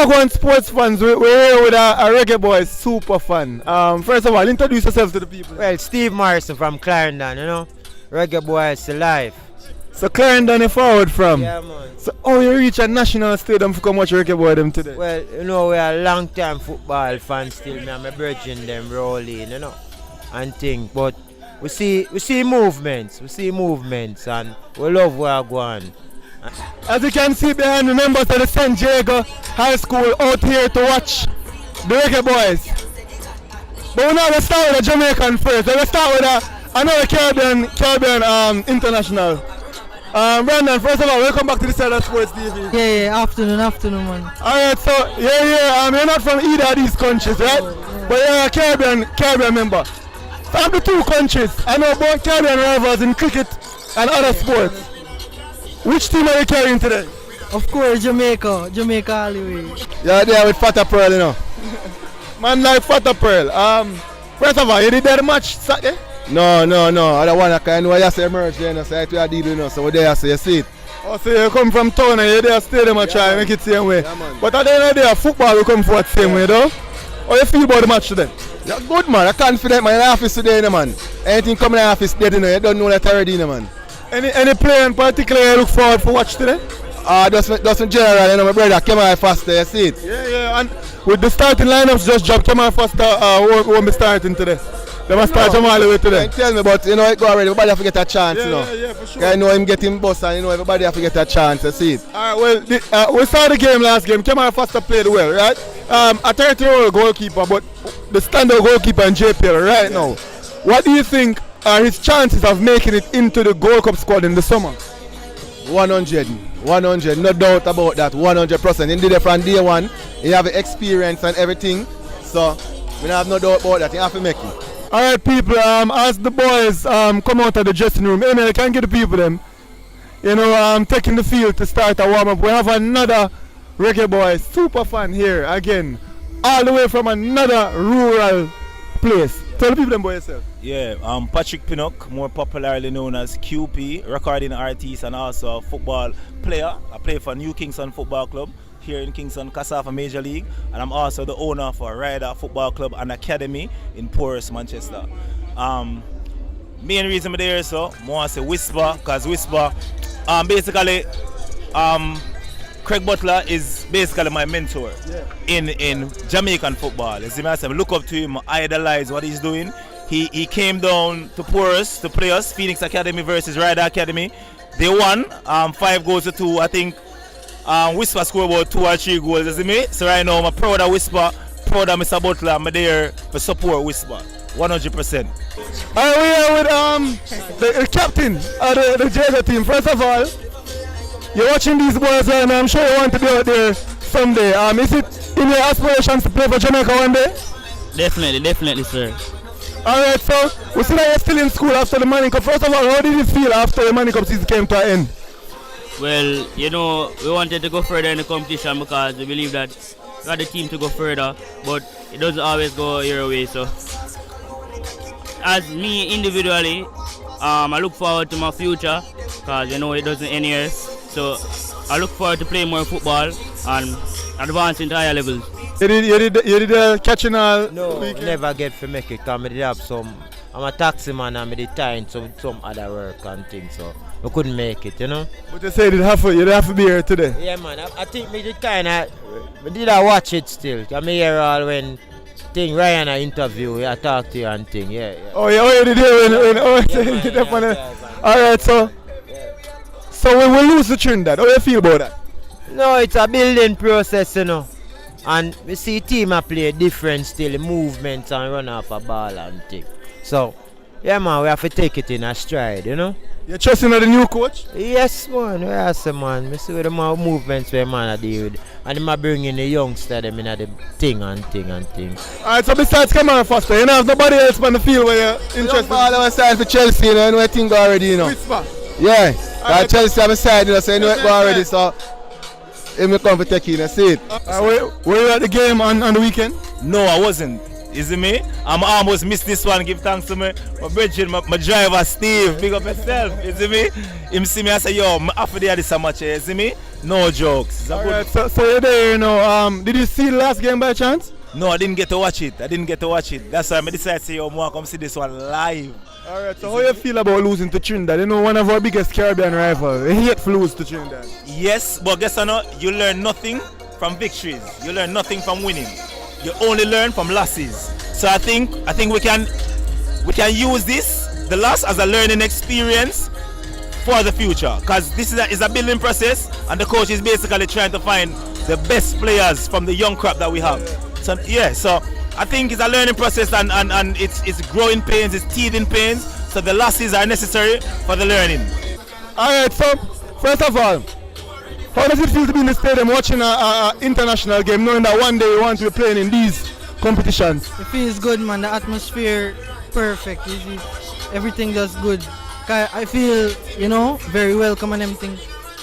Tobago and sports fans, we're here with a reggae boy, super fun. First of all, introduce yourself to the people. Well, Steve Morrison from Clarendon, you know. Reggae boy is alive. So Clarendon you forward from? Yeah, man. So how you reach a national stadium to come watch reggae boy them today? Well, you know, we are long time football fans still. Me and my brethren them rolling, you know, and things. But we see movements, and we love where we going. As you can see behind the members of the San Diego High School out here to watch the reggae boys. But we're not going to start with a Jamaican first. We're going to start with another Caribbean international. Brandon, first of all, welcome back to the Saturday Sports TV. Yeah, afternoon, man. Alright, so, you're not from either of these countries, right? Yeah. But you're a Caribbean member. From the two countries, I know both Caribbean rivals in cricket and other sports. Which team are you carrying today? Of course, Jamaica all the way. You're there with Fata Pearl, you know. Man like Fata Pearl. First of all, you did that match Saturday? No. I don't want to know you say emerge there, you know, so I try to deal, you know, so we're there, so you see it. Oh, so you come from town and you're there stadium and try to make it the same way. Yeah, but at the end of the day, football will come forward the same way, though. How you feel about the match today? Yeah, good, man. I'm confident, man. In the office today, you know, man. Anything coming in the office today, you know, you don't know that already, you know, man. Any player in particular you look forward for watch today? Just in general, you know, my brother, Kemal Foster, you see it? Yeah, and with the starting lineups just dropped, Kemal Foster won't be starting today. They must start him all the way today. Tell me, but you know, it go already, everybody have to get a chance, you know. Yeah, for sure. I know him getting boss and you know, everybody have to get a chance, you see it? Alright, well, we saw the game last game, Kemal Foster played well, right? A 30-year-old goalkeeper, but the standard goalkeeper in JPL right now. What do you think are his chances of making it into the Gold Cup squad in the summer? 100, no doubt about that, 100%. He did it from day one, he have the experience and everything, so we don't have no doubt about that, he have to make it. Alright people, as the boys come out of the dressing room, Emil, can get the people them, you know, taking the field to start a warm-up. We have another reggae boy, super fan here again, all the way from another rural place. Tell the people them about yourself. Yeah, I'm Patrick Pinnock, more popularly known as QP, recording artist and also a football player. I play for New Kingston Football Club here in Kingston, Casafa Major League, and I'm also the owner for Ryder Football Club and Academy in Porus, Manchester. Main reason I'm there, so I want to say Whisper, because Whisper, basically, Craig Butler is basically my mentor in Jamaican football. You see me, I look up to him, I idolize what he's doing. He came down to Porus to play us, Phoenix Academy versus Ryder Academy. They won 5-2. I think Whisper scored about 2 or 3 goals, you see me? So right now I'm proud of Whisper, proud of Mr. Butler. I'm there to support Whisper, 100%. Alright, we are with the captain of the Jaga team. First of all, you're watching these boys and I'm sure you want to be out there someday. Is it in your aspirations to play for Jamaica one day? Definitely, sir. Alright, so we see that you're still in school after the Manning Cup. First of all, how did it feel after the Manning Cup season came to an end? Well, you know, we wanted to go further in the competition because we believe that we had the team to go further, but it doesn't always go your way. So, as me individually, I look forward to my future because you know it doesn't end here. So, I look forward to playing more football and advancing to higher levels. You did catching all? No, never get to make it because I did have some. I'm a taxi man and I did time some other work and things, so I couldn't make it, you know. But you said you'd have to be here today. Yeah, man. I think me did kind of, did I watch it still? I'm here all when Ryan interview, I talk to you and thing, yeah. Oh, you did hear when Alright, so we will lose to Trinidad. How do you feel about that? No, it's a building process, you know. And we see team play different still, movements and run off a ball and thing. So, yeah man, we have to take it in a stride, you know. You're trusting in the new coach? Yes man, yes man. I see with the movements where man are deal with. And they might bring in the youngster them in the thing. Alright, so besides Kemal Foster, you don't have nobody else on the field where you're interested? Ball on my side for Chelsea, you know I think already, you know. Whisper? Yeah, Chelsea on my side, you know, so you know it go already, so if me come for take in, I see it. Were you at the game on the weekend? No, I wasn't. You see me? I'm almost missed this one. Give thanks to my brethren, my driver Steve. Big up yourself. You see me? Him see me, I say, yo, I'm after this so much. You see me? No jokes. It's a good. Alright, so you're there, you know. Did you see the last game by chance? No, I didn't get to watch it. That's why I decided to say, oh, more come see this one live. Alright, so how you feel about losing to Trinidad? You know, one of our biggest Caribbean rivals. We hate to lose to Trinidad. Yes, but guess or not, you learn nothing from victories. You learn nothing from winning. You only learn from losses. So I think we can use the loss as a learning experience for the future. Because this is a building process, and the coach is basically trying to find the best players from the young crop that we have. So yeah, so I think it's a learning process, and it's growing pains, it's teething pains. So the losses are necessary for the learning. Alright, so first of all, how does it feel to be in the stadium watching an international game, knowing that one day you want to be playing in these competitions? It feels good, man. The atmosphere perfect. You see, everything does good. I feel, you know, very welcome and everything,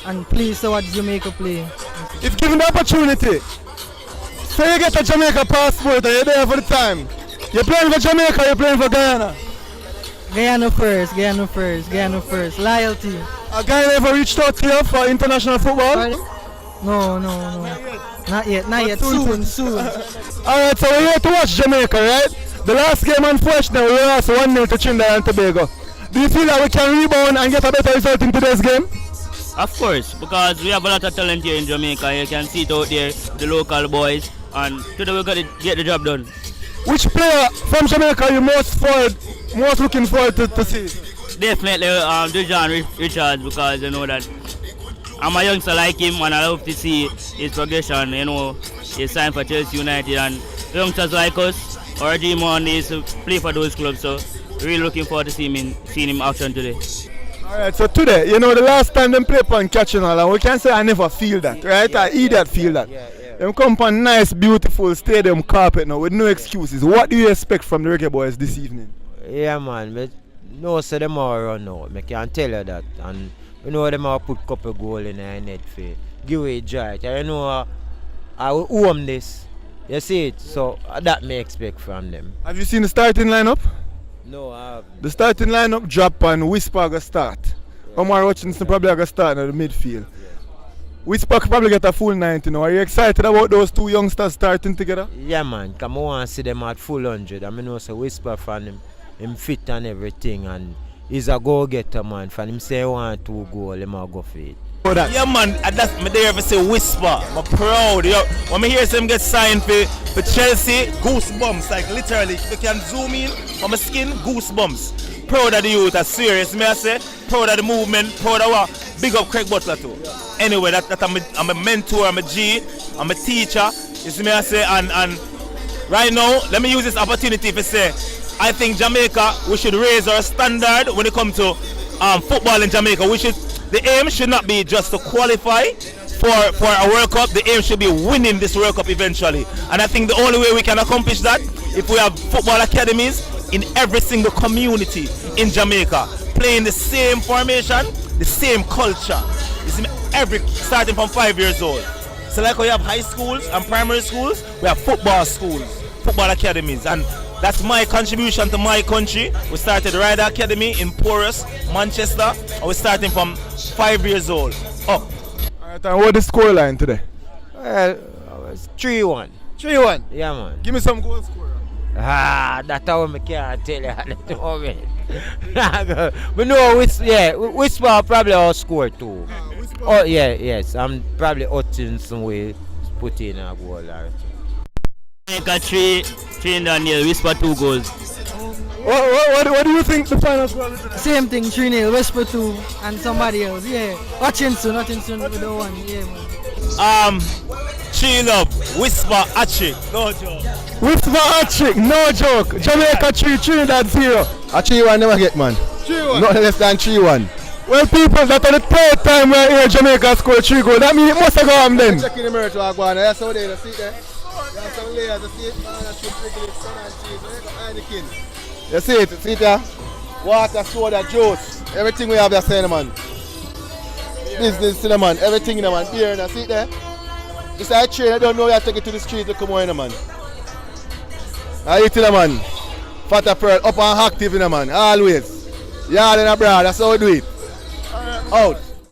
and pleased to watch Jamaica play. If given the opportunity, say you get a Jamaica passport and you're there for the time, you're playing for Jamaica, you're playing for Guyana. Guyana first. Loyalty. A Guyana ever reached out to you for international football? No. Not yet. Soon. Alright, so we're here to watch Jamaica, right? The last game, unfortunately, we lost 1-0 to Trinidad and Tobago. Do you feel that we can rebound and get a better result in today's game? Of course, because we have a lot of talent here in Jamaica. You can see it out there, the local boys, and today we're going to get the job done. Which player from Jamaica are you most looking forward to see? Definitely Dejan Richards, because you know that I'm a youngster like him and I love to see his progression. You know, he signed for Chelsea United, and youngsters like us, our dream one is to play for those clubs. So really looking forward to seeing him action today. Alright, so today, you know, the last time them play on catching all, and we can say I never feel that, right? I idiot feel that. Them come on nice, beautiful stadium carpet now with no excuses. What do you expect from the Reggae Boys this evening? Yeah, man. But no, so them all run out. I can tell you that. And you know, them all put couple goal in their net for give away joy. You know, I will own this. You see it? So that may expect from them. Have you seen the starting lineup? No, I haven't. The starting lineup drop and Whisper going to start. Omar Hutchinson probably going to start in the midfield. Whisper could probably get a full 90 now. Are you excited about those two youngsters starting together? Yeah, man. Because I want to see them at full 100. I mean, also Whisper from him fit and everything. And he's a go-getter, man. For him say 1 2 goal, he might go for it. Yeah, man, that's me there ever say Whisper. I'm proud. Yo, when I hear him get signed for Chelsea, goosebumps. Like literally, if you can zoom in on my skin, goosebumps. Proud of the youth, that's serious. May I say, proud of the movement, proud of what? Big up Craig Butler too. Anyway, I'm a mentor, I'm a G, I'm a teacher. You see me I say, and right now, let me use this opportunity to say, I think Jamaica, we should raise our standard when it comes to football in Jamaica. The aim should not be just to qualify for a World Cup. The aim should be winning this World Cup eventually. And I think the only way we can accomplish that if we have football academies in every single community in Jamaica, playing the same formation, the same culture. You see, starting from 5 years old. So like we have high schools and primary schools, we have football schools, football academies, and that's my contribution to my country. We started Rider Academy in Porus, Manchester, and we're starting from 5 years old. Oh. Alright, and what's the scoreline today? Well, it's 3-1. 3-1? Yeah, man. Give me some goal scorer. That's how I can't tell you at the moment. But no, Whisper probably outscore too. Oh, yeah, yes. I'm probably Hutchinson will put in a goal. Jamaica 3, Trinidad 0, Whisper 2 goals. What do you think the final score is today? Same thing, 3-0, Whisper 2 and somebody else. Yeah. Hutchinson with the 1. Yeah, man. Chill up, Whisper hat-trick, no joke. Whisper hat-trick, no joke. Jamaica 3, Trinidad 0. A 3-1 never get, man. 3-1. Nothing less than 3-1. Well, people, that's the third time we're here Jamaica scored 3 goals. That means it must have gone then. Checking the merch while going. That's how they see there. That's some layers, you see it? You see it? See it there? Water, soda, juice. Everything we have there, saying, man. Business, in the man. Everything in the man. Beer, see it there? This is a train, I don't know where to take it to the street to come on in the man. I eat in the man. Fatter pearl, up and active in the man. Always. Yard and abroad, that's how we do it. Out.